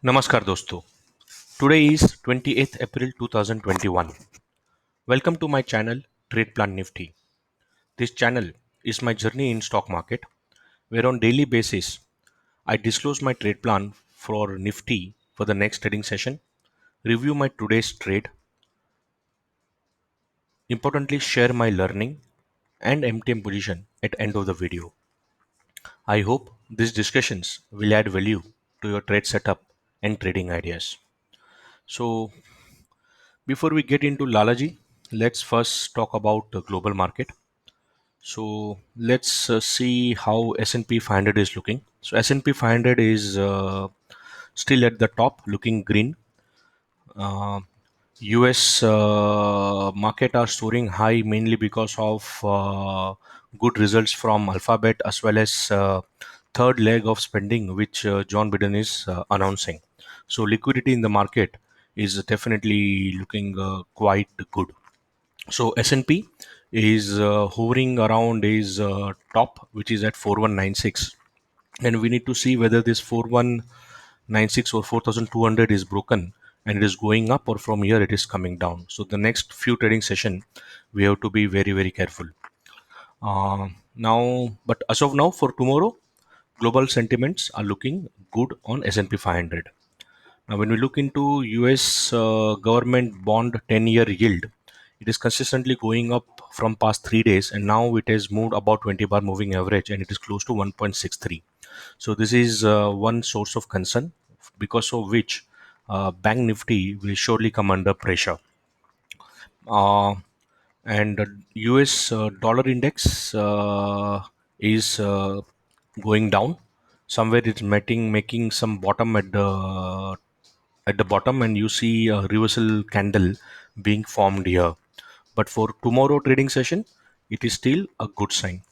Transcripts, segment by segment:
Namaskar dosto. Today is 28th April 2021. Welcome to my channel Trade Plan Nifty. This channel is my journey in stock market where on daily basis I disclose my trade plan for Nifty for the next trading session, review my today's trade, importantly share my learning and MTM position at end of the video. I hope these discussions will add value to your trade setup and trading ideas. So before we get into Lalaji, let's first talk about the global market. So let's see how S&P 500 is looking. So S&P 500 is still at the top, looking green. Uh, US market are soaring high mainly because of good results from Alphabet as well as third leg of spending which John Biden is announcing. So liquidity in the market is definitely looking quite good. So S&P is hovering around his top, which is at 4196, and we need to see whether this 4196 or 4200 is broken and it is going up, or from here it is coming down. So the next few trading session, we have to be very careful. Now, but as of now, for tomorrow, global sentiments are looking good on S&P 500. Now, when we look into US government bond 10-year yield, it is consistently going up from past 3 days, and now it has moved about 20 bar moving average, and it is close to 1.63. So this is one source of concern, because of which Bank Nifty will surely come under pressure. Uh, and US dollar index is going down. Somewhere it's making some bottom at the bottom, and you see a reversal candle being formed here. But for tomorrow trading session, it is still a good sign.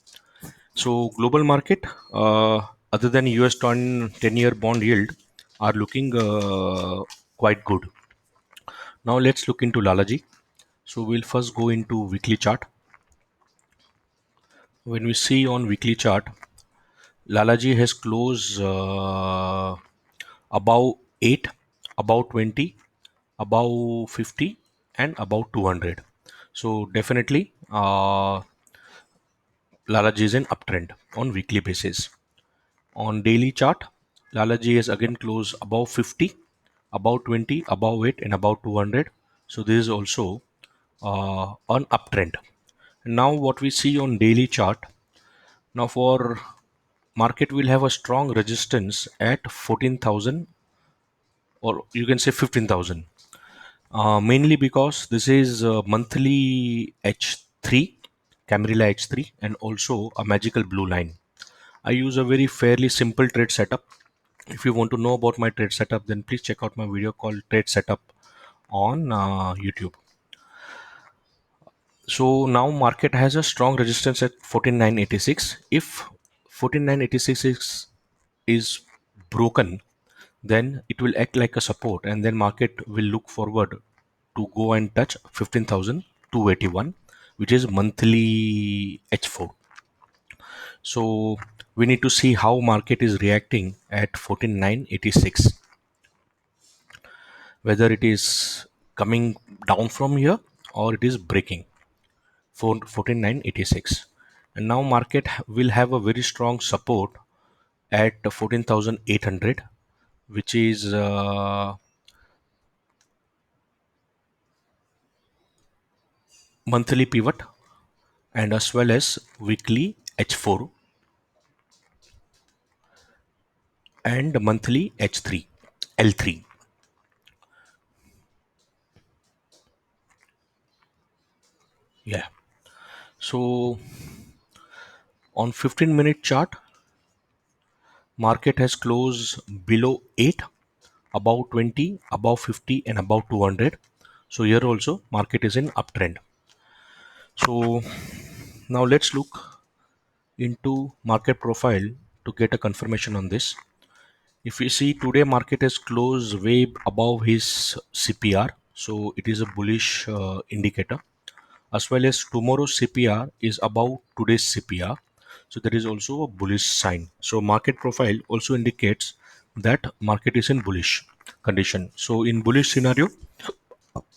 So global market, other than US 10-year bond yield, are looking quite good. Now let's look into Lalaji. So we'll first go into weekly chart. When we see on weekly chart, Lalaji has closed above 8, above 20, above 50, and above 200. So definitely Lalaji is an uptrend on weekly basis. On daily chart, Lalaji has again closed above 50, above 20, above 8, and above 200. So this is also an uptrend. Now what we see on daily chart, now for market will have a strong resistance at 14,000, or you can say 15,000. Mainly because this is monthly H3, Camarilla H3, and also a magical blue line. I use a very fairly simple trade setup. If you want to know about my trade setup, then please check out my video called Trade Setup on YouTube. So now market has a strong resistance at 14986. If 14986 is broken, then it will act like a support, and then market will look forward to go and touch 15,281, which is monthly H4. So we need to see how market is reacting at 14986, whether it is coming down from here or it is breaking for 14986. And now market will have a very strong support at 14,800, which is monthly pivot, and as well as weekly H4 and monthly H3, L3. Yeah. So on 15-minute chart, market has closed below 8, above 20, above 50, and above 200. So here also market is in uptrend. So now let's look into market profile to get a confirmation on this. If we see today, market has closed way above his CPR, so it is a bullish indicator. As well as tomorrow's CPR is above today's CPR, so that is also a bullish sign. So market profile also indicates that market is in bullish condition. So in bullish scenario,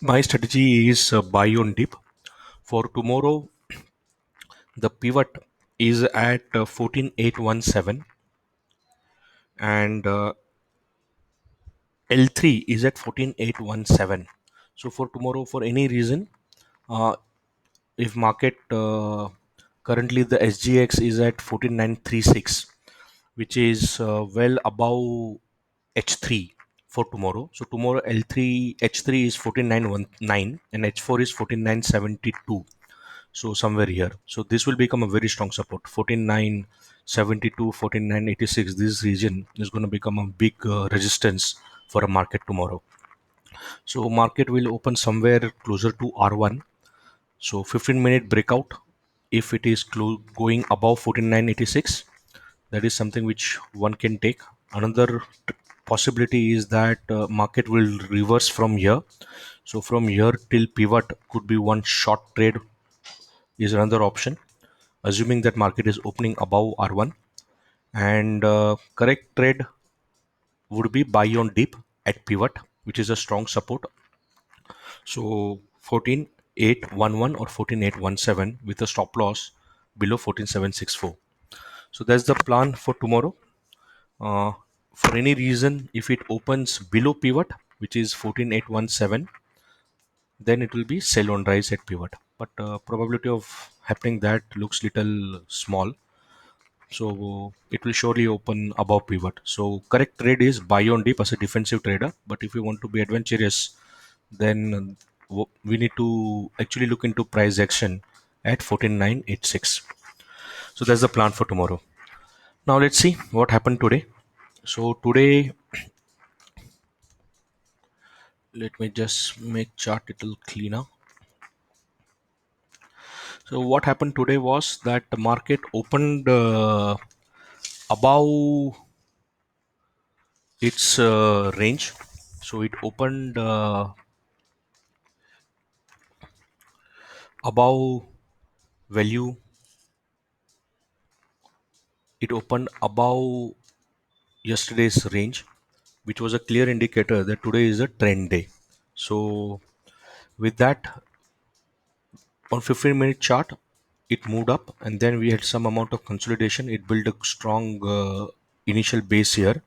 my strategy is buy on dip. For tomorrow, the pivot is at 14817 and L3 is at 14817. So for tomorrow, for any reason, uh, if market currently the SGX is at 14936, which is well above H3 for tomorrow. So tomorrow L3 H3 is 14919 and H4 is 14972. So somewhere here. So this will become a very strong support. 14972, 14986. This region is going to become a big resistance for a market tomorrow. So market will open somewhere closer to R1. So 15-minute breakout. If it is going above 14986, that is something which one can take. Another possibility is that market will reverse from here. So from here till pivot could be one short trade is another option, assuming that market is opening above R1. And correct trade would be buy on dip at pivot, which is a strong support. So 14811 or 14817 with a stop loss below 14764. So that's the plan for tomorrow. Uh, for any reason, if it opens below pivot, which is 14817, then it will be sell on rise at pivot. But probability of happening that looks little small. So it will surely open above pivot. So correct trade is buy on dip as a defensive trader. But if you want to be adventurous, then we need to actually look into price action at 14986. So that's the plan for tomorrow. Now let's see what happened today. So today, let me just make chart little cleaner. So what happened today was that the market opened above its range. So it opened above value. It opened above yesterday's range, which was a clear indicator that today is a trend day. So with that, on 15-minute chart, it moved up and then we had some amount of consolidation. It built a strong initial base here,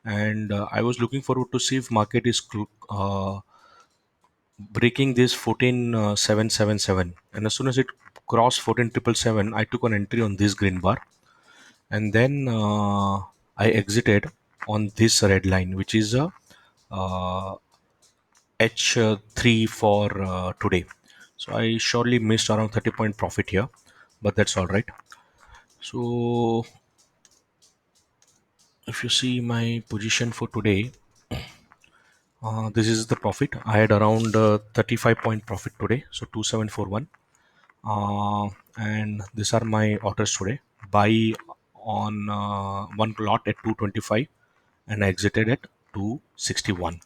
and I was looking forward to see if market is breaking this 14777, and as soon as it crossed 14777, I took an entry on this green bar, and then I exited on this red line, which is a uh, H3 for today. So I surely missed around 30-point profit here, but that's all right. So if you see my position for today, this is the profit. I had around 35-point profit today, so 2741. And these are my orders today. Buy on one lot at 225 and I exited at 261.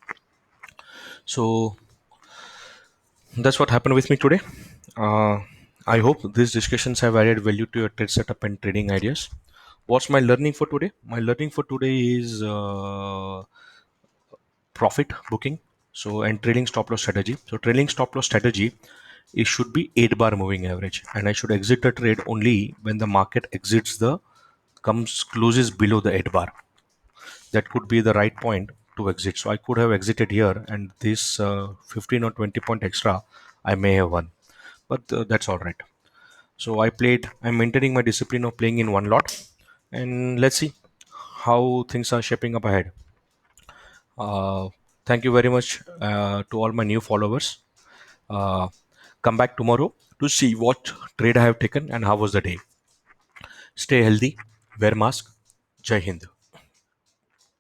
So that's what happened with me today. Uh, I hope these discussions have added value to your trade setup and trading ideas. What's my learning for today? My learning for today is profit booking. So and trailing stop loss strategy. So trailing stop loss strategy, it should be 8 bar moving average, and I should exit the trade only when the market exits the comes closes below the 8 bar. That could be the right point to exit. So I could have exited here, and this 15 or 20-point extra I may have won, but that's all right. So I'm maintaining my discipline of playing in one lot, and let's see how things are shaping up ahead. uh, Thank you very much to all my new followers. uh, Come back tomorrow to see what trade I have taken and how was the day. Stay healthy, wear mask. Jai Hind.